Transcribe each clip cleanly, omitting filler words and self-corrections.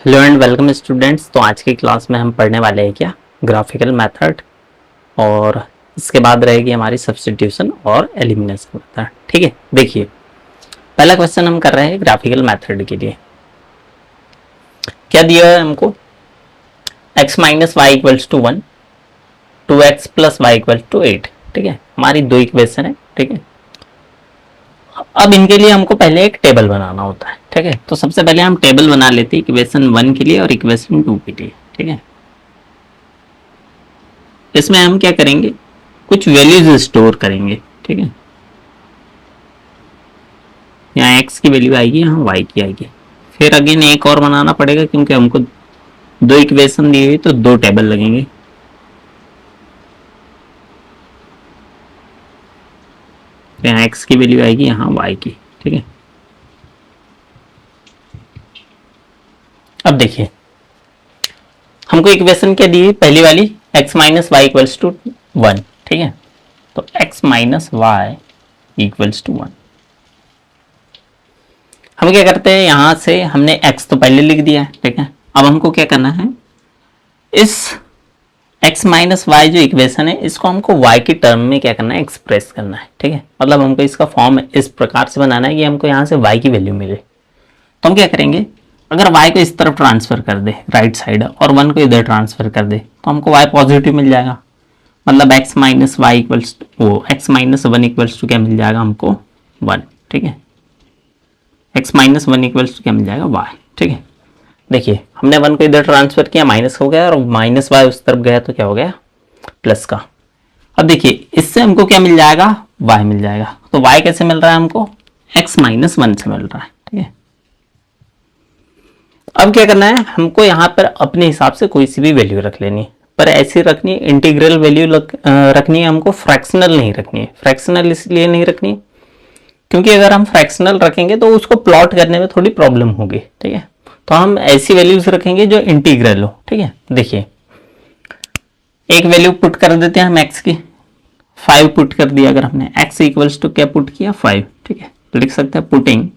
Hello and welcome students. तो आज की क्लास में हम पढ़ने वाले हैं क्या, ग्राफिकल मेथड, और इसके बाद रहेगी हमारी सब्स्टिट्यूशन और एलिमिनेशन मेथड। ठीक है, देखिए पहला क्वेश्चन हम कर रहे हैं ग्राफिकल मेथड के लिए। क्या दिया है हमको, x minus y equals to 1, 2x plus y equals to 8। ठीक है, हमारी दो इक्वेशन है। ठीक है, अब इनके लिए हमको पहले एक टेबल बनाना होता है। ठीक है, तो सबसे पहले हम टेबल बना लेते हैं इक्वेशन 1 के लिए और इक्वेशन 2 के लिए। ठीक है, इसमें हम क्या करेंगे, कुछ वैल्यूज स्टोर करेंगे। ठीक है, यहाँ x की वैल्यू आएगी, यहाँ y की आएगी। फिर अगेन एक और बनाना पड़ेगा क्योंकि हमको दो इक्वेशन दी हुई तो दो टेबल लगेंगे। तो यहाँ x की वैल्यू आएगी, यहाँ y की। ठीक है, अब देखिए हमको इक्वेशन क्या दी हुई, पहली वाली x minus y equals to 1। ठीक है, तो x minus y equals to 1। हम क्या करते हैं, यहां से हमने x तो पहले लिख दिया है। ठीक है, अब हमको क्या करना है, इस x माइनस वाई जो इक्वेशन है इसको हमको y की टर्म में क्या करना है, एक्सप्रेस करना है। ठीक है, मतलब हमको इसका फॉर्म इस प्रकार से बनाना है कि हमको यहाँ से y की वैल्यू मिले। तो हम क्या करेंगे, अगर y को इस तरफ ट्रांसफर कर दे राइट साइड और 1 को इधर ट्रांसफर कर दे तो हमको y पॉजिटिव मिल जाएगा। मतलब x माइनस वाई इक्वल्स वो x माइनस 1 इक्वल्स टू क्या मिल जाएगा हमको, 1। ठीक है, x माइनस 1 इक्वल्स टू क्या मिल जाएगा, y। ठीक है, देखिए हमने 1 को इधर ट्रांसफर किया, माइनस हो गया, और माइनस वाई उस तरफ गया तो क्या हो गया, प्लस का। अब देखिए इससे हमको क्या मिल जाएगा, y मिल जाएगा। तो y कैसे मिल रहा है हमको, x माइनस 1 से मिल रहा है। ठीक है, अब क्या करना है, हमको यहाँ पर अपने हिसाब से कोई सी भी वैल्यू रख लेनी है, पर ऐसी रखनी है, इंटीग्रल वैल्यू रखनी है हमको, फ्रैक्शनल नहीं रखनी है। फ्रैक्शनल इसलिए नहीं रखनी क्योंकि अगर हम फ्रैक्शनल रखेंगे तो उसको प्लॉट करने में थोड़ी प्रॉब्लम होगी। ठीक है, तो हम ऐसी वैल्यूज रखेंगे जो इंटीग्रल हो। ठीक है, देखिए एक वैल्यू पुट कर देते हैं हम x की, 5 पुट कर दिया। अगर हमने x इक्वल्स टू क्या पुट किया, 5। ठीक है, तो लिख सकते हैं पुटिंग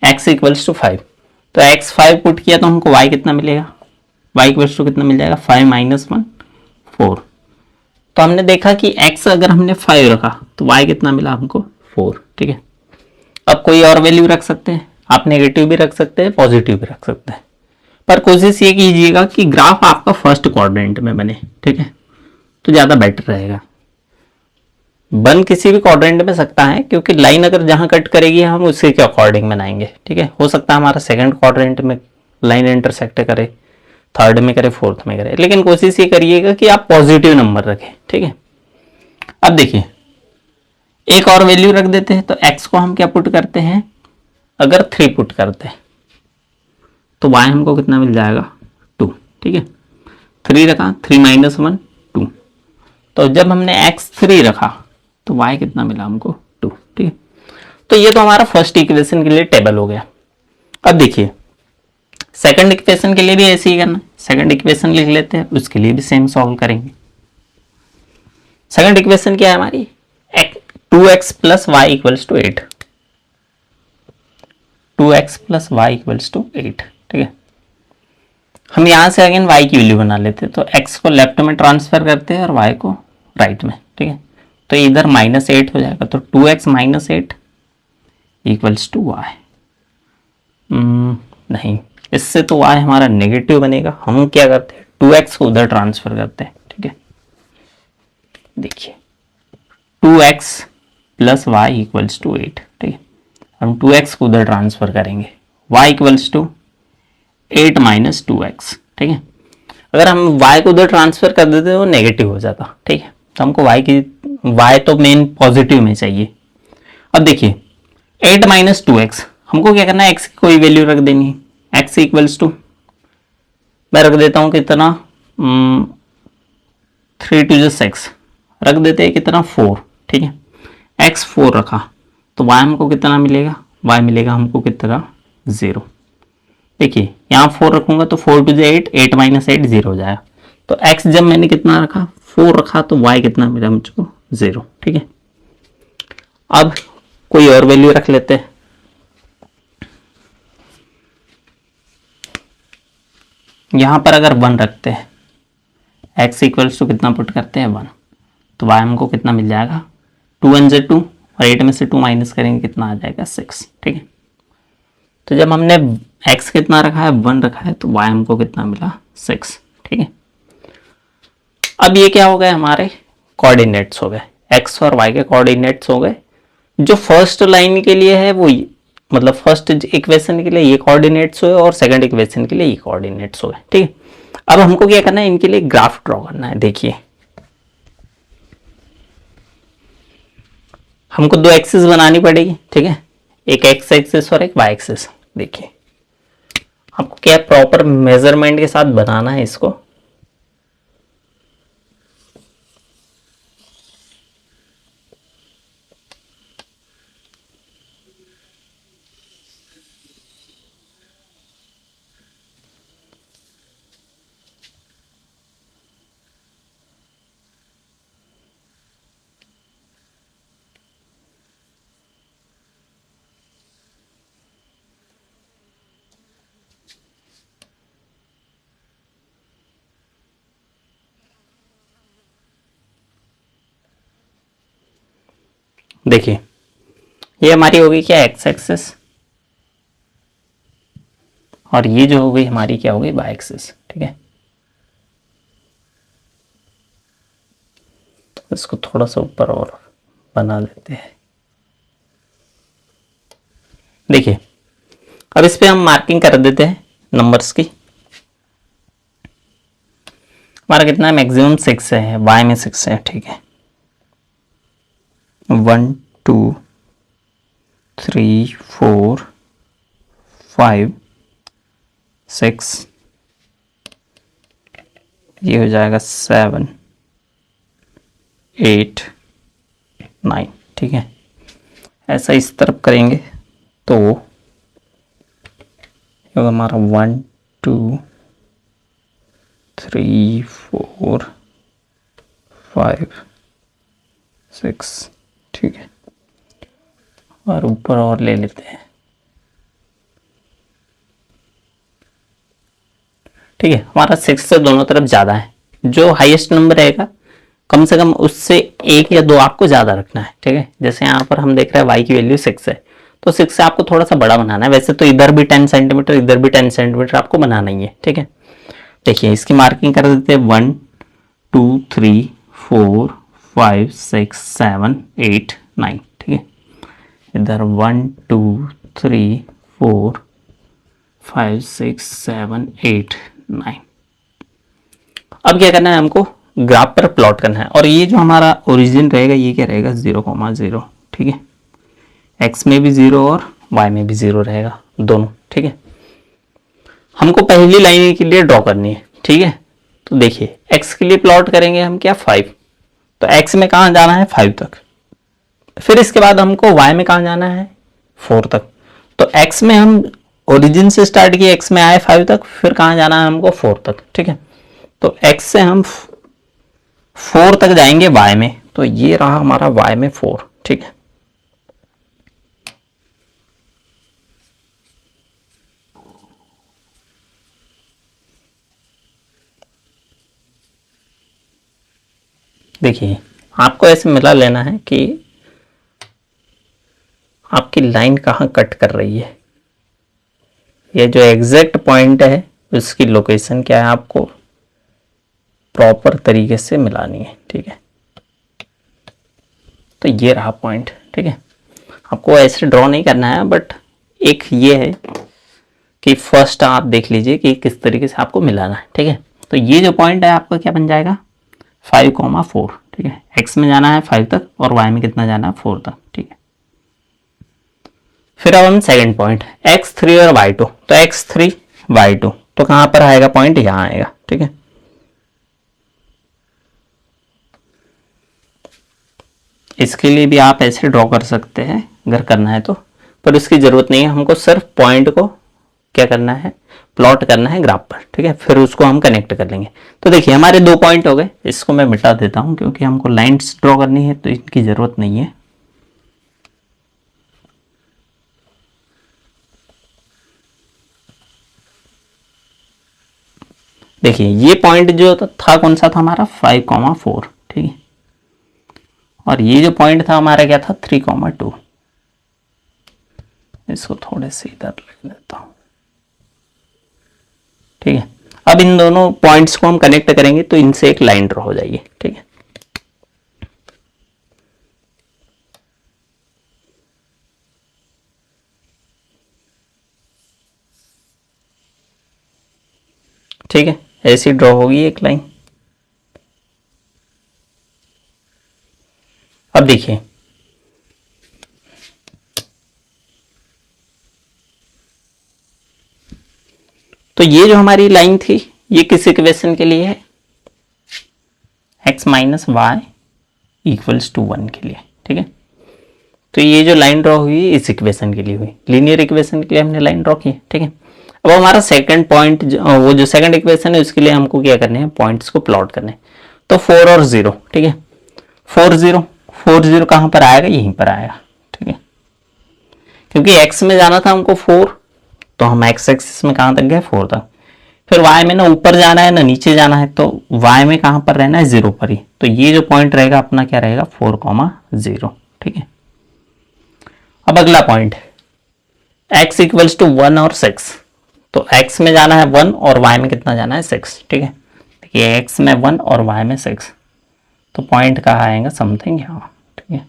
x इक्वल्स टू 5। तो x 5 पुट किया तो हमको y कितना मिलेगा, y इक्वल्स टू कितना मिल जाएगा, 5 माइनस 1 4। तो हमने देखा कि x अगर हमने 5 रखा तो y कितना मिला हमको, 4। ठीक है, अब कोई और वैल्यू रख सकते हैं, आप नेगेटिव भी रख सकते हैं, पॉजिटिव भी रख सकते हैं, पर कोशिश ये कीजिएगा कि ग्राफ आपका फर्स्ट क्वाड्रेंट में बने। ठीक है, तो ज़्यादा बेटर रहेगा। बन किसी भी क्वाड्रेंट में सकता है क्योंकि लाइन अगर जहां कट करेगी हम उसी के अकॉर्डिंग बनाएंगे। ठीक है, हो सकता है हमारा सेकंड क्वाड्रेंट में लाइन इंटरसेक्ट करे, थर्ड में करे, फोर्थ में करे, लेकिन कोशिश ये करिएगा कि आप पॉजिटिव नंबर रखें। ठीक है, अब देखिए एक और वैल्यू रख देते हैं। तो x को हम क्या पुट करते हैं, अगर 3 पुट करते हैं तो y हमको कितना मिल जाएगा, 2। ठीक है, 3 रखा, 3 माइनस 1 2। तो जब हमने x 3 रखा तो y कितना मिला हमको, 2। ठीक है, तो ये तो हमारा फर्स्ट इक्वेशन के लिए टेबल हो गया। अब देखिए सेकंड इक्वेशन के लिए भी ऐसे ही करना, सेकंड इक्वेशन लिख लेते हैं, उसके लिए भी सेम सॉल्व करेंगे। सेकंड इक्वेशन क्या है हमारी, 2x plus y equals to 8। 2x plus y equals to 8। ठीक है, हम यहां से अगेन y की वैल्यू बना लेते हैं। तो x को लेफ्ट में ट्रांसफर करते हैं और y को राइट में। ठीक है, तो इधर -8 हो जाएगा, तो 2x minus 8 equals to y। नहीं, इससे तो y हमारा नेगेटिव बनेगा। हम क्या करते हैं, 2x को उधर ट्रांसफर करते हैं। ठीक है, देखिए 2x plus y equals to 8। ठीक है, हम 2x को उधर ट्रांसफर करेंगे, y equals to 8 minus 2x। ठीक है, अगर हम y को उधर ट्रांसफर कर देते तो नेगेटिव हो जाता। ठीक है, तो हमको y तो मेन पॉजिटिव में चाहिए। अब देखिए 8 माइनस 2x, हमको क्या करना है, x की कोई वैल्यू रख देनी है। x इक्वल्स टू मैं रख देता हूँ कितना, 3 टू 6 रख देते हैं, कितना 4। ठीक है, x 4 रखा तो y हमको कितना मिलेगा, y मिलेगा हमको कितना, 0। देखिए यहाँ 4 रखूंगा तो 4 टू 8, 8 माइनस 8 0 हो जाएगा। तो x जब मैंने कितना रखा, 4 रखा, तो y कितना मिला मुझको, 0। ठीक है, अब कोई और वैल्यू रख लेते हैं। यहाँ पर अगर 1 रखते हैं, x इक्वल्स टू कितना पुट करते हैं 1, तो y हमको कितना मिल जाएगा 2 1 से 2 और 8 में से 2 माइनस करेंगे कितना आ जाएगा 6। ठीक है, तो जब हमने x कितना रखा है 1 रखा है तो y हमको कितना मिला 6। ठीक है, अब ये क्या हो गए हमारे कोऑर्डिनेट्स हो गए, x और y के कोऑर्डिनेट्स हो गए। जो फर्स्ट लाइन के लिए है वो मतलब फर्स्ट इक्वेशन के लिए ये कोऑर्डिनेट्स हुए और सेकंड इक्वेशन के लिए ये कोऑर्डिनेट्स हुए। ठीक है, अब हमको क्या करना है, इनके लिए ग्राफ ड्रॉ करना है। देखिए हमको 2 एक्सिस बनानी पड़ेगी। ठीक है, एक एक्स एक्सिस और एक वाई एक्सिस। देखिए आपको क्या प्रॉपर मेजरमेंट के साथ बनाना है इसको। देखिए ये हमारी होगी क्या एक्स एक्सिस और ये जो हो गई हमारी क्या होगी वाई एक्सिस। ठीक है, इसको थोड़ा सा ऊपर और बना देते हैं। देखिए अब इस पे हम मार्किंग कर देते हैं नंबर्स की। हमारा कितना है मैक्सिमम 6 है, वाई में 6 है। ठीक है, 1 2 3 4 5 6, ये हो जाएगा 7 8 9। ठीक है, ऐसा इस तरफ करेंगे तो ये हमारा 1 2 3 4 5 6। ठीक है, और ऊपर और ले लेते हैं। ठीक है, हमारा 6 से दोनों तरफ ज़्यादा है, जो हाईएस्ट नंबर रहेगा कम से कम उससे 1 या 2 आपको ज़्यादा रखना है। ठीक है, जैसे यहाँ पर हम देख रहे हैं y की वैल्यू 6 है, तो 6 से आपको थोड़ा सा बड़ा बनाना है। वैसे तो इधर भी 10 सेंटीमीटर इधर भी 10 सेंटीमीटर आपको बनाना ही है। ठीक है, देखिए इसकी मार्किंग कर देते हैं 1 2 3 4 5 6 7 8 9। ठीक है, इधर 1 2 3 4 5 6 7 8 9। अब क्या करना है हमको ग्राफ पर प्लॉट करना है और ये जो हमारा ओरिजिन रहेगा ये क्या रहेगा 0,0। ठीक है, एक्स में भी 0 और वाई में भी 0 रहेगा दोनों। ठीक है, हमको पहली लाइन के लिए ड्रॉ करनी है। ठीक है, तो देखिए एक्स के लिए प्लॉट करेंगे हम क्या 5, तो एक्स में कहाँ जाना है 5 तक, फिर इसके बाद हमको वाई में कहाँ जाना है 4 तक। तो एक्स में हम ओरिजिन से स्टार्ट किए, एक्स में आए 5 तक, फिर कहाँ जाना है हमको 4 तक। ठीक है, तो एक्स से हम 4 तक जाएंगे वाई में, तो ये रहा हमारा वाई में 4। ठीक है, देखिए आपको ऐसे मिला लेना है कि आपकी लाइन कहाँ कट कर रही है, ये जो एग्जैक्ट पॉइंट है उसकी लोकेशन क्या है आपको प्रॉपर तरीके से मिलानी है। ठीक है, तो ये रहा पॉइंट। ठीक है, आपको ऐसे ड्रॉ नहीं करना है, बट एक ये है कि फर्स्ट आप देख लीजिए कि किस तरीके से आपको मिलाना है। ठीक है, तो ये जो पॉइंट है आपका क्या बन जाएगा 5,4। ठीक है, एक्स में जाना है 5 तक और वाई में कितना जाना है 4 तक। ठीक है, फिर अब हम सेकंड पॉइंट x3 और y2, तो x3 y2 तो कहां पर आएगा पॉइंट, यहां आएगा। ठीक है, इसके लिए भी आप ऐसे ड्रॉ कर सकते हैं अगर करना है तो, पर उसकी जरूरत नहीं है। हमको सिर्फ पॉइंट को क्या करना है प्लॉट करना है ग्राफ पर। ठीक है, फिर उसको हम कनेक्ट कर लेंगे। तो देखिए हमारे 2 पॉइंट हो गए, इसको मैं मिटा देता हूं क्योंकि हमको लाइंस ड्रॉ करनी है तो इनकी जरूरत नहीं है। देखिए ये पॉइंट जो था कौन सा था हमारा 5,4, ठीक है, और ये जो पॉइंट था हमारा क्या था 3,2। इसको थोड़े से इधर ले लेता हूं, ठीक है। अब इन दोनों पॉइंट्स को हम कनेक्ट करेंगे तो इनसे एक लाइन ड्रॉ हो जाएगी, ठीक है। ठीक है, ऐसी ड्रॉ होगी एक लाइन। अब देखिए तो ये जो हमारी लाइन थी ये किस इक्वेशन के लिए है, x minus y equals to 1 के लिए, ठीक है। तो ये जो लाइन ड्रॉ हुई इस इक्वेशन के लिए हुई, लीनियर इक्वेशन के लिए हमने लाइन ड्रॉ की, ठीक है। अब हमारा सेकंड पॉइंट वो जो सेकंड इक्वेशन है उसके लिए हमको क्या करने हैं, पॉइंट्स को प्लॉट करने हैं। तो 4 और 0, ठीक है, 4 0 कहां पर आएगा, यहीं पर आएगा, ठीक है। क्योंकि x में जाना था हमको 4, तो हम x एक्सिस में कहां तक गए 4 तक। फिर y में ना ऊपर जाना है ना नीचे जाना है, तो y में कहां पर रहना है 0 पर ही। तो ये जो पॉइंट रहेगा अपना क्या रहेगा 4,0, ठीक है। अब अगला पॉइंट x इक्वल्स टू 1 और 6, तो x में जाना है 1 और y में कितना जाना है 6, ठीक है। देखिए x में 1 और y में 6, तो पॉइंट कहाँ आएगा समथिंग यहाँ, ठीक है।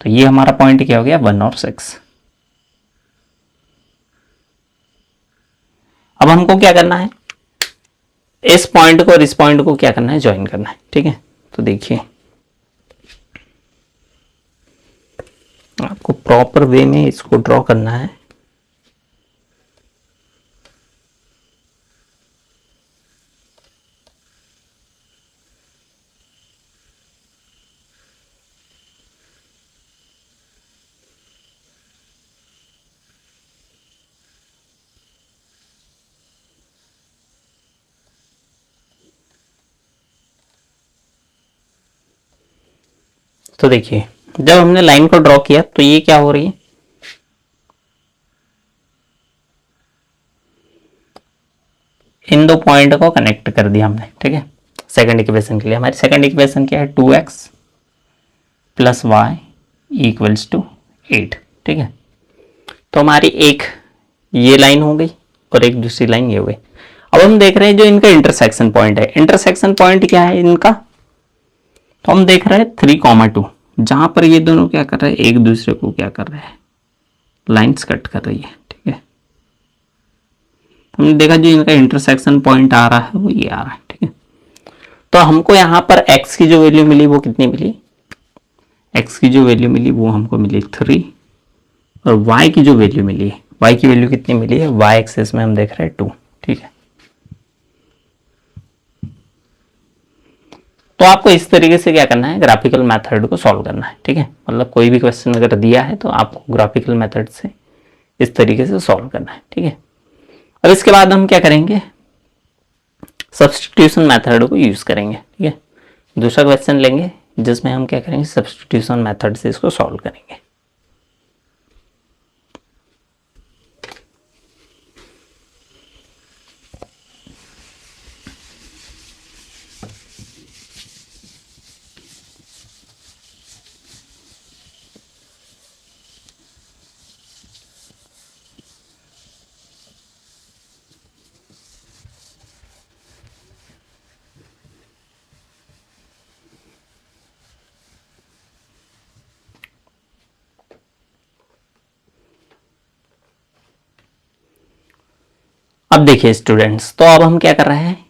तो ये हमारा पॉइंट क्या हो गया 1 और 6। अब हमको क्या करना है, इस पॉइंट को और इस पॉइंट को क्या करना है, ज्वाइन करना है, ठीक है। तो देखिए आपको प्रॉपर वे में इसको ड्रॉ करना है। तो देखिए जब हमने लाइन को ड्रॉ किया तो ये क्या हो रही है, इन दो पॉइंट को कनेक्ट कर दिया हमने, ठीक है। सेकंड इक्वेशन के लिए हमारी सेकंड इक्वेशन क्या है 2x plus y equals to 8, ठीक है। तो हमारी एक ये लाइन हो गई और एक दूसरी लाइन ये हो गई। अब हम देख रहे हैं जो इनका इंटरसेक्शन पॉइंट है, इंटरसेक्शन पॉइंट क्या है इनका, तो हम देख रहे हैं 3,2, जहां पर ये दोनों क्या कर रहे हैं एक दूसरे को क्या कर रहे हैं, लाइंस कट कर रही है, ठीक है। हमने देखा जो इनका इंटरसेक्शन पॉइंट आ रहा है वो ये आ रहा है, ठीक है। तो हमको यहाँ पर x की जो वैल्यू मिली वो कितनी मिली, x की जो वैल्यू मिली वो हमको मिली 3, और y की जो वैल्यू मिली है, y की वैल्यू कितनी मिली है, y एक्सिस में हम देख रहे हैं 2, ठीक है। तो आपको इस तरीके से क्या करना है, ग्राफिकल मेथड को सॉल्व करना है, ठीक है। मतलब कोई भी क्वेश्चन अगर दिया है तो आपको ग्राफिकल मेथड से इस तरीके से सॉल्व करना है, ठीक है। अब इसके बाद हम क्या करेंगे, सब्स्टिट्यूशन मेथड को यूज करेंगे, ठीक है। दूसरा क्वेश्चन लेंगे जिसमें हम क्या करेंगे, सब्स्टिट्यूशन मेथड से इसको सॉल्व करेंगे। अब देखिए स्टूडेंट्स, तो अब हम क्या कर रहे हैं,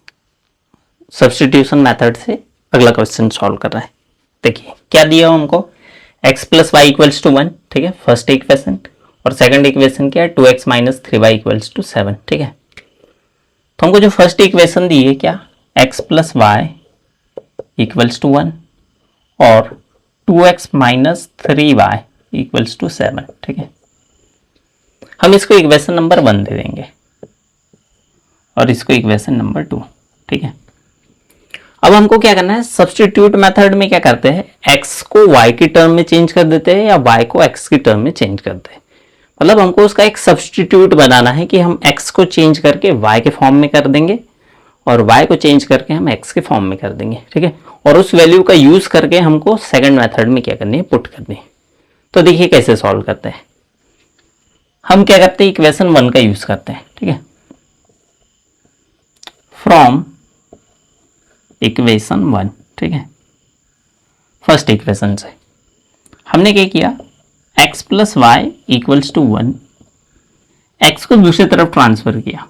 सब्स्टिट्यूशन मेथड से अगला क्वेश्चन सॉल्व कर रहे हैं। देखिए क्या दिया हमको, x plus y equals to 1, ठीक है, फर्स्ट इक्वेशन, और सेकंड इक्वेशन क्या है 2x minus 3y equals to 7, ठीक है। तो हमको जो फर्स्ट इक्वेशन दी है क्या, x plus y equals to 1 और 2x minus 3y equals to 7, ठीक है। हम इसको इक्वेशन नंबर 1 दे देंगे और इसको इक्वेशन नंबर 2, ठीक है। अब हमको क्या करना है, सब्स्टिट्यूट मेथड में क्या करते हैं, x को y की टर्म में चेंज कर देते हैं या y को x की टर्म में चेंज करते हैं। मतलब हमको उसका एक सब्स्टिट्यूट बनाना है कि हम x को चेंज करके y के फॉर्म में कर देंगे और y को चेंज करके हम x के फॉर्म में कर देंगे, ठीक है। और उस वैल्यू का यूज करके हमको सेकंड मेथड में क्या करनी है, पुट करनी है। तो देखिए कैसे सॉल्व करते हैं। हम क्या करते हैं, इक्वेशन 1 का यूज करते हैं, ठीक है। फ्रॉम इक्वेशन 1, ठीक है, फर्स्ट इक्वेशन से हमने क्या किया, x plus y equals to 1, x को दूसरी तरफ ट्रांसफर किया।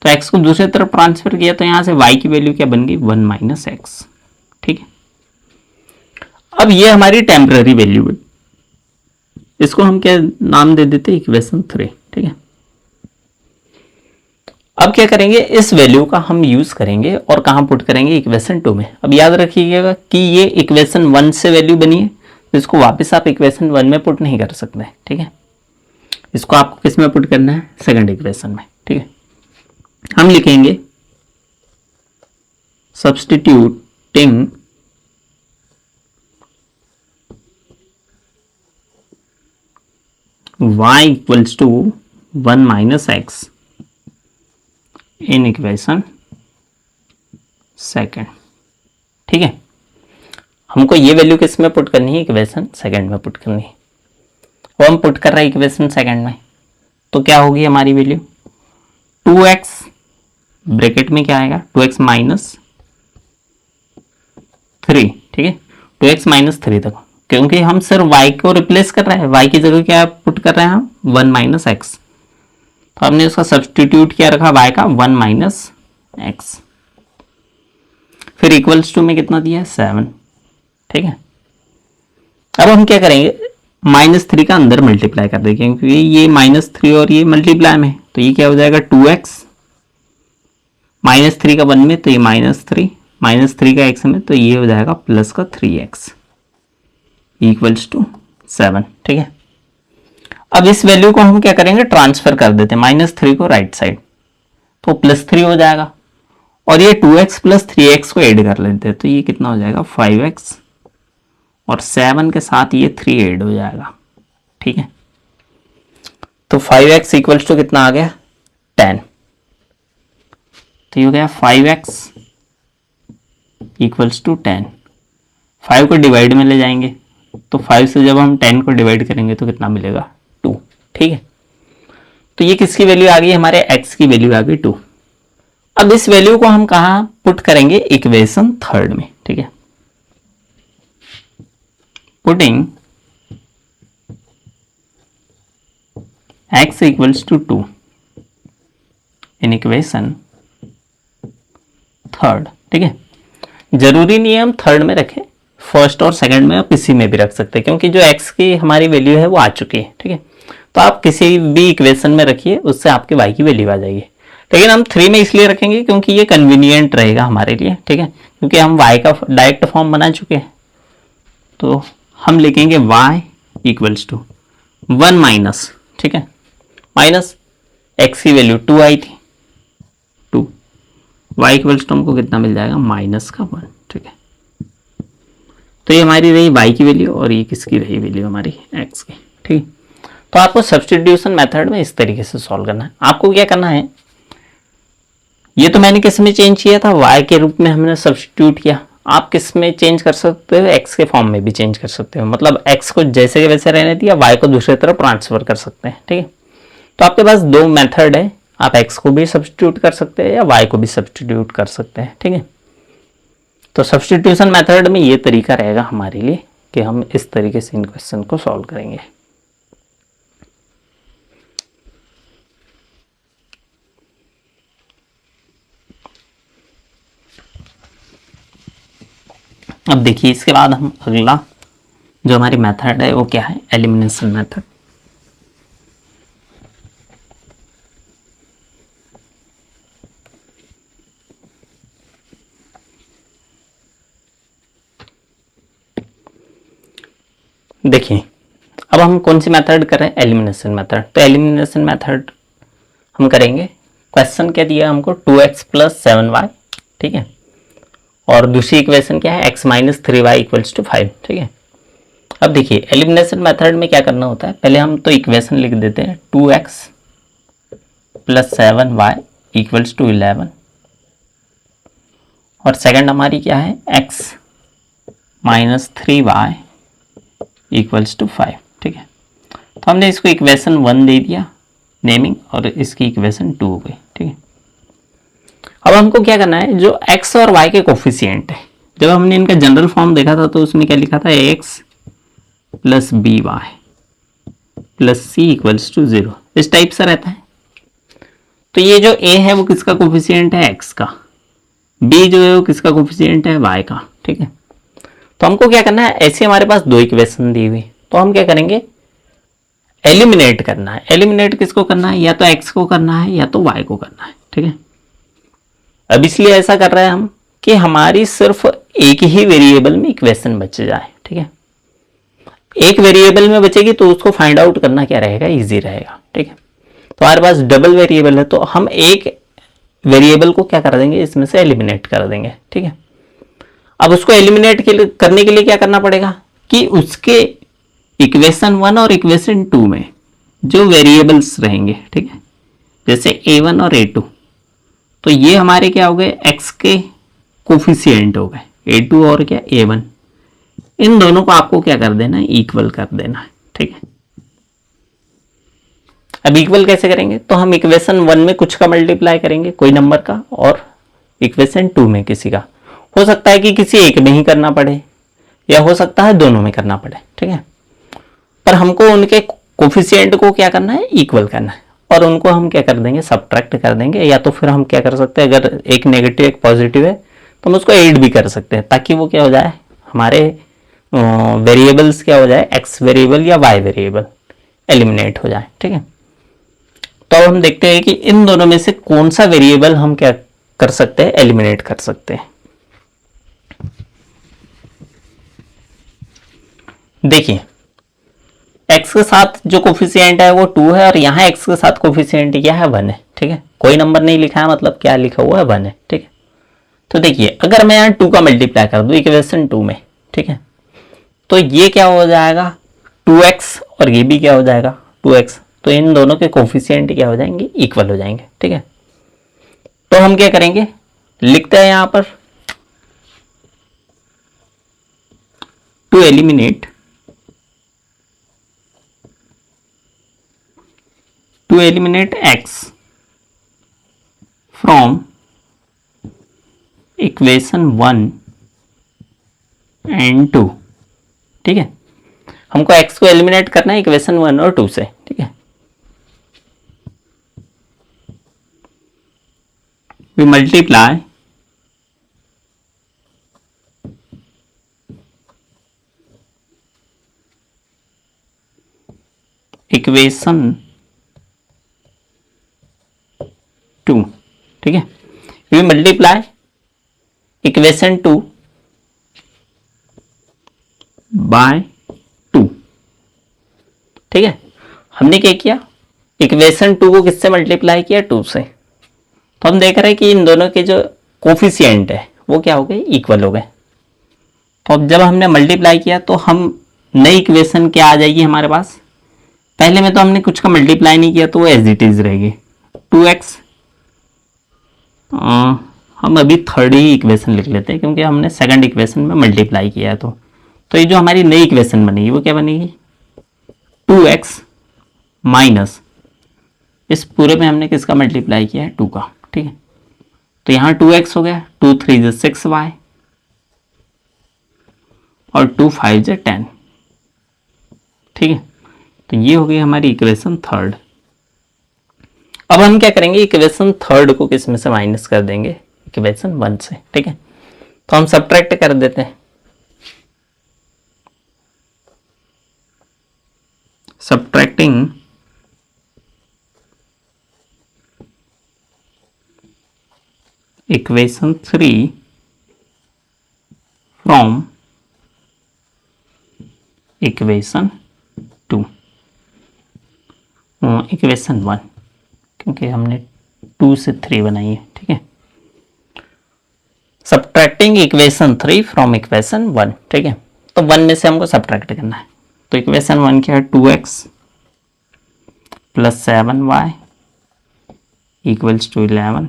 तो x को दूसरी तरफ ट्रांसफर किया तो यहां से y की वैल्यू क्या बन गई, 1 माइनस एक्स, ठीक है। अब ये हमारी टेम्पररी वैल्यू है, इसको हम क्या नाम दे देते, इक्वेशन 3, ठीक है। अब क्या करेंगे, इस वैल्यू का हम यूज करेंगे और कहां पुट करेंगे, इक्वेशन 2 में। अब याद रखिएगा कि ये इक्वेशन 1 से वैल्यू बनी है, तो इसको वापस आप इक्वेशन 1 में पुट नहीं कर सकते, ठीक है। इसको आपको किस में पुट करना है, सेकंड इक्वेशन में, ठीक है। हम लिखेंगे substituting y equals to 1 minus x in equation second, ठीक है। हमको ये वैल्यू किस में पुट करनी है, इक्वेशन सेकेंड में पुट करनी है। वो हम पुट कर रहे हैं इक्वेशन सेकेंड में, तो क्या होगी हमारी वैल्यू, 2x ब्रैकेट में क्या आएगा, 2x माइनस 3, ठीक है, 2x माइनस 3 तक, क्योंकि हम सिर्फ y को रिप्लेस कर रहे हैं, y की जगह क्या पुट कर रहे हैं हम, 1 माइनस एक्स। तो हमने उसका सब्स्टिट्यूट क्या रखा, y का 1 माइनस एक्स, फिर इक्वल्स टू में कितना दिया है, 7, ठीक है। अब हम क्या करेंगे, -3 का अंदर मल्टीप्लाई कर देंगे, क्योंकि ये -3 और ये मल्टीप्लाई में, तो ये क्या हो जाएगा, 2x, -3 का 1 में, तो ये -3, -3 का x में, तो ये हो जाएगा प्लस का 3x इक्वल्स टू 7, ठीक है। अब इस वैल्यू को हम क्या करेंगे, ट्रांसफर कर देते हैं, -3 को राइट साइड, तो +3 हो जाएगा, और ये 2x प्लस 3x को ऐड कर लेते हैं, तो ये कितना हो जाएगा, 5x, और 7 के साथ ये 3 ऐड हो जाएगा, ठीक है। तो 5x इक्वल्स टू कितना आ गया, 10, तो ये हो गया 5x इक्वल्स टू 10। 5 को डिवाइड में ले जाएंगे, तो 5 से जब हम 10 को डिवाइड करेंगे तो कितना मिलेगा, 2, ठीक है। तो ये किसकी वैल्यू आ गई, हमारे x की वैल्यू आ गई 2। अब इस वैल्यू को हम कहां पुट करेंगे, इक्वेशन 3 में, ठीक है। Putting x equals to 2 in equation 3, ठीक है। जरूरी नहीं है हम थर्ड में रखें, फर्स्ट और सेकंड में आप किसी में भी रख सकते हैं, क्योंकि जो x की हमारी वैल्यू है वो आ चुकी है, ठीक है। तो आप किसी भी इक्वेशन में रखिए, उससे आपके y की वैल्यू आ जाएगी। लेकिन हम 3 में इसलिए रखेंगे क्योंकि ये कन्वीनियंट रहेगा हमारे लिए, ठीक है, क्योंकि हम y का डायरेक्ट फॉर्म बना चुके हैं। तो हम लिखेंगे y इक्वल्स टू 1 माइनस, ठीक है, माइनस x की वैल्यू 2 आई थी, 2, y इक्वल्स टू हमको कितना मिल जाएगा, -1, ठीक है। तो ये हमारी रही y की वैल्यू, और ये किसकी रही वैल्यू, हमारी x की, ठीक। तो आपको सब्स्टिट्यूशन मेथड में इस तरीके से सॉल्व करना है। आपको क्या करना है, ये तो मैंने किस में चेंज किया था, y के रूप में हमने सब्स्टिट्यूट किया, आप किस में चेंज कर सकते हो, x के फॉर्म में भी चेंज कर सकते हो, मतलब x को जैसे के वैसे रहने दिया, y को दूसरी तरफ ट्रांसफर कर सकते हैं, ठीक है। तो आपके पास 2 मेथड है, आप x को भी सब्स्टिट्यूट कर सकते हैं या y को भी सब्स्टिट्यूट कर सकते हैं, ठीक है। तो सब्स्टिट्यूशन मेथड में ये तरीका रहेगा हमारे लिए कि हम इस तरीके से इन क्वेश्चन को सॉल्व करेंगे। अब देखिए इसके बाद हम अगला जो हमारी मेथड है वो क्या है, एलिमिनेशन मेथड। देखिए अब हम कौन सी मेथड कर रहे हैं, एलिमिनेशन मेथड। तो एलिमिनेशन मेथड हम करेंगे, क्वेश्चन क्या दिया हमको, 2x प्लस 7y, ठीक है, और दूसरी इक्वेशन क्या है, x minus 3y equals to 5, ठीक है। अब देखिए एलिमिनेशन मेथड में क्या करना होता है, पहले हम तो इक्वेशन लिख देते हैं, 2x plus 7y equals to 11, और सेकंड हमारी क्या है, x minus 3y equals to 5। ठीक है, तो हमने इसको इक्वेशन 1 दे दिया नेमिंग, और इसकी इक्वेशन 2 हो गई। ठीक है, अब हमको क्या करना है, जो x और y के कोफिशिएंट है, जब हमने इनका जनरल फॉर्म देखा था तो उसमें क्या लिखा था, x plus b y plus c equals to 0, इस टाइप से रहता है। तो ये जो a है वो किसका कोफिशिएंट है, x का, b जो है वो किसका कोफिशिएंट है, y का। ठीक है, तो हमको क्या करना है, ऐसे हमारे पास दो इक्वेशन दी हुई, तो हम क्या करेंगे, एलिमिनेट करना है। एलिमिनेट किसको करना है, या तो x को करना है या तो y को करना है। ठीक है, अब इसलिए ऐसा कर रहे हैं हम कि हमारी सिर्फ एक ही वेरिएबल में इक्वेशन बच जाए। ठीक है, एक वेरिएबल में बचेगी तो उसको फाइंड आउट करना क्या रहेगा, इजी रहेगा। ठीक है, तो हमारे पास डबल वेरिएबल है तो हम एक वेरिएबल को क्या कर देंगे, इसमें से एलिमिनेट कर देंगे। ठीक है, अब उसको एलिमिनेट करने के लिए क्या करना पड़ेगा कि उसके इक्वेशन 1 और इक्वेशन 2 में जो वेरिएबल्स रहेंगे, ठीक है, जैसे a1 और a2, तो ये हमारे क्या हो गए, x के कोफिशिएंट हो गए, a2 और क्या a1, इन दोनों को आपको क्या कर देना है, इक्वल कर देना है। ठीक है, अब इक्वल कैसे करेंगे, तो हम इक्वेशन 1 में कुछ का मल्टीप्लाई करेंगे, कोई नंबर का, और इक्वेशन 2 में किसी का। हो सकता है कि किसी एक में ही करना पड़े, या हो सकता है दोनों में करना पड़े। ठीक है, पर हमको उनके कोफिशिएंट को क्या करना है, इक्वल करना है, और उनको हम क्या कर देंगे, सब्ट्रैक्ट कर देंगे, या तो फिर हम क्या कर सकते हैं, अगर एक नेगेटिव एक पॉजिटिव है तो हम उसको ऐड भी कर सकते हैं, ताकि वो क्या हो जाए, हमारे वेरिएबल्स क्या हो जाए, एक्स वेरिएबल या वाई वेरिएबल एलिमिनेट हो जाए। ठीक है, तो अब हम देखते हैं कि इन दोनों में से कौन सा वेरिएबल हम क्या कर सकते हैं, एलिमिनेट कर सकते हैं। देखिए, x के साथ जो कोफिशिएंट है वो 2 है, और यहाँ x के साथ कोफिशिएंट क्या है, 1 है। ठीक है, कोई नंबर नहीं लिखा है, मतलब क्या लिखा हुआ है, 1 है। ठीक है, तो देखिए अगर मैं यहाँ 2 का मल्टीप्लाई कर दूं इक्वेशन 2 में, ठीक है, तो ये क्या हो जाएगा, 2x, और ये भी क्या हो जाएगा, 2x, तो इन दोनों के कोफिशिएंट क्या हो जाएंगे, इक्वल हो जाएंगे। ठीक है, तो हम क्या करेंगे, लिखते हैं यहाँ पर, to eliminate x from equation 1 and 2। ठीक है, हमको x को एलिमिनेट करना है इक्वेशन 1 और 2 से। ठीक है, we multiply इक्वेशन 2। ठीक है, we multiply इक्वेशन 2 बाय 2। ठीक है, हमने क्या किया, इक्वेशन 2 को किससे मल्टीप्लाई किया, 2 से, तो हम देख रहे हैं कि इन दोनों के जो कोफिशिएंट है वो क्या हो गए, इक्वल हो गए। तो अब जब हमने मल्टीप्लाई किया तो हम नई इक्वेशन क्या आ जाएगी हमारे पास, पहले में तो हमने कुछ का मल्टीप्लाई नहीं किया तो वो एज इट इज रहेगी 2x। हम अभी थर्ड ही इक्वेशन लिख लेते हैं क्योंकि हमने सेकंड इक्वेशन में मल्टीप्लाई किया है। तो ये जो हमारी नई इक्वेशन बनेगी वो क्या बनेगी, 2x माइनस, इस पूरे में हमने किसका मल्टीप्लाई किया है, 2 का। ठीक है, तो यहाँ 2x हो गया, 2 3 6y, और 2 5 10। ठीक है, तो ये हो गई हमारी इक्वेशन थर्ड। अब हम क्या करेंगे, इक्वेशन थर्ड को किस में से माइनस कर देंगे, इक्वेशन 1 से। ठीक है, तो हम सब्ट्रैक्ट कर देते हैं, subtracting equation 3 from equation 2, equation 1, क्योंकि हमने 2 से 3 बनाई है। ठीक है, सब्ट्रैक्टिंग इक्वेशन 3 फ्रॉम इक्वेशन 1। ठीक है, तो 1 में से हमको सब्ट्रैक्ट करना है, तो इक्वेशन 1 क्या है, 2x plus 7y equals to 11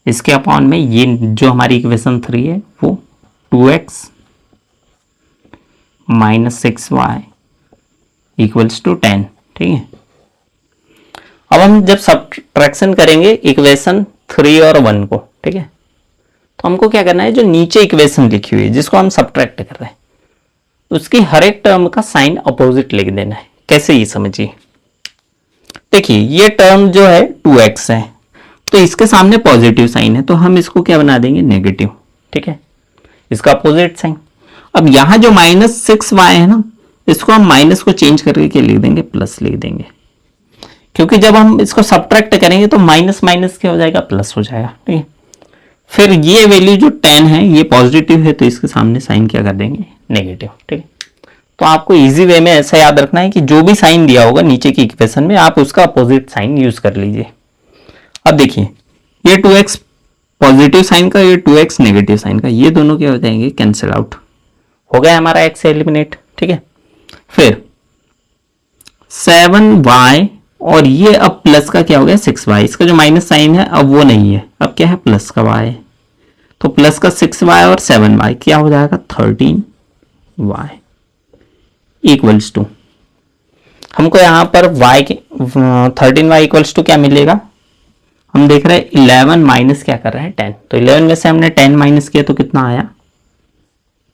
इसके अपॉन में ये जो हमारी इक्वेशन 3 है वो 2x minus 6y equals to 10, ठीक है। अब हम जब सब्ट्रैक्शन करेंगे इक्वेशन 3 और 1 को, ठीक है, तो हमको क्या करना है, जो नीचे इक्वेशन लिखी हुई है जिसको हम सब्ट्रैक्ट कर रहे हैं उसकी हर एक टर्म का साइन अपोजिट लिख देना है। कैसे, ये समझिए। देखिए ये टर्म जो है 2x है, तो इसके सामने पॉजिटिव साइन है, तो हम इसको क्या बना देंगे, नेगेटिव, ठीक है, इसका अपोजिट साइन। अब यहां जो माइनस 6y है ना, इसको हम माइनस को चेंज करके लिख देंगे, प्लस लिख देंगे, क्योंकि जब हम इसको सब्ट्रैक्ट करेंगे तो माइनस माइनस क्या हो जाएगा, प्लस हो जाएगा, ठीक है। फिर ये वैल्यू जो 10 है ये पॉजिटिव है, तो इसके सामने साइन क्या कर देंगे, नेगेटिव, ठीक है। तो आपको इजी वे में ऐसा याद रखना है कि जो भी साइन दिया होगा नीचे की इक्वेशन में आप उसका अपोजिट साइन यूज कर लीजिए। अब देखिए ये 2x पॉजिटिव साइन का, ये 2x नेगेटिव साइन का, ये दोनों क्या हो जाएंगे, कैंसिल आउट हो गया, हमारा x एलिमिनेट, ठीक है। फिर 7y और ये अब प्लस का क्या हो गया, 6y, इसका जो माइनस साइन है अब वो नहीं है, अब क्या है, प्लस का y, तो प्लस का 6y और 7y क्या हो जाएगा, 13y इक्वल्स टू, हमको यहां पर y के 13y इक्वल्स टू क्या मिलेगा, हम देख रहे हैं 11 माइनस क्या कर रहे हैं, 10, तो 11 में से हमने 10 माइनस किया तो कितना आया,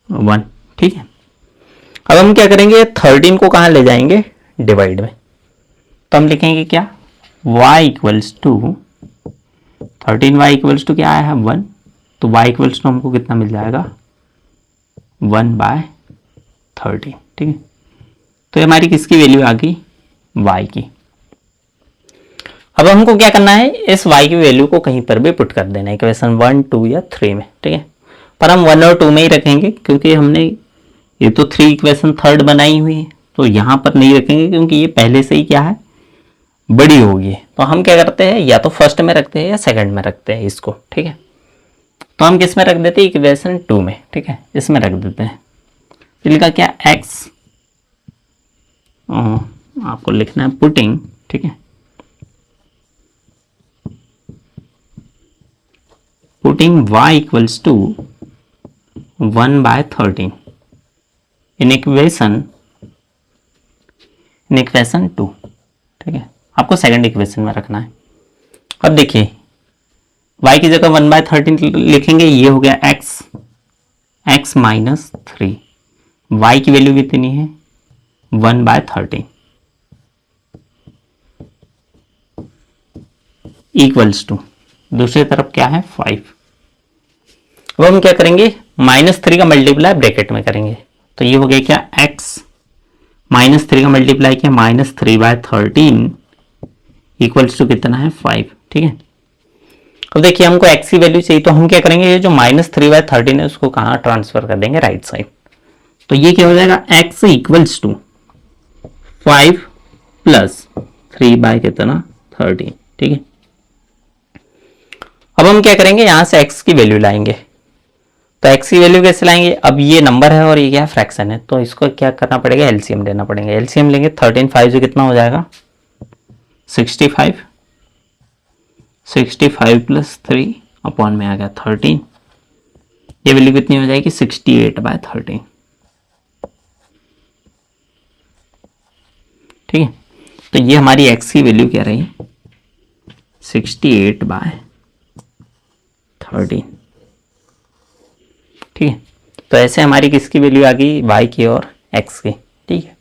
1, ठीक है। अब हम क्या करेंगे, 13 को कहां ले जाएंगे, डिवाइड में, तो हम लिखेंगे क्या, y equals to 13y equals to क्या आया है, 1, तो y इक्वल्स टू हमको कितना मिल जाएगा, 1/13, ठीक है। तो ये हमारी किसकी वैल्यू आ गई, y की। अब हमको क्या करना है, इस y की वैल्यू को कहीं पर भी पुट कर देना है, इक्वेशन 1, 2 या 3 में, ठीक है। पर हम 1 और 2 में ही रखेंगे, क्योंकि हमने ये तो 3 इक्वेशन थर्ड बनाई हुई है, तो यहां पर नहीं रखेंगे क्योंकि ये पहले से ही क्या है, बड़ी होगी। तो हम क्या करते हैं, या तो फर्स्ट में रखते हैं या सेकंड में रखते हैं इसको, ठीक है। तो हम किस में रख देते हैं, इक्वेशन 2 में, ठीक है, इसमें रख देते हैं। इनका क्या, x आपको लिखना है पुटिंग, ठीक है, putting y equals to 1/13 in equation 2, ठीक है, आपको सेकंड इक्वेशन में रखना है। अब देखिए y की जगह 1/13 लिखेंगे, ये हो गया x माइनस 3, y की वैल्यू कितनी है, 1/13 इक्वल्स टू, दूसरी तरफ क्या है, 5। अब हम क्या करेंगे, -3 का मल्टीप्लाई ब्रैकेट में करेंगे, तो ये हो गया क्या, x -3 का मल्टीप्लाई किया, -3/13 इक्वल्स टू कितना है, 5, ठीक है। अब देखिए हमको x की वैल्यू चाहिए, तो हम क्या करेंगे, ये जो -3/13 है उसको कहाँ ट्रांसफर कर देंगे, राइट साइड। तो ये क्या हो जाएगा, x इक्वल्स टू 5 प्लस 3/13, ठीक है। अब हम क्या करेंगे, यहां से x की वैल्यू लाएंगे, तो x की वैल्यू कैसे लाएंगे, अब ये नंबर है और ये क्या फ्रैक्शन है, तो इसको क्या करना पड़ेगा, एलसीएम लेना पड़ेगा। एलसीएम लेंगे 13 5 से कितना हो जाएगा, 65 प्लस 3 अपॉन में आ गया 13, ये वैल्यू कितनी हो जाएगी, 68/13, ठीक है। तो ये हमारी x की वैल्यू क्या रही, 68/13, ठीक है। तो ऐसे हमारी किसकी वैल्यू आ गई, y की और x की, ठीक है।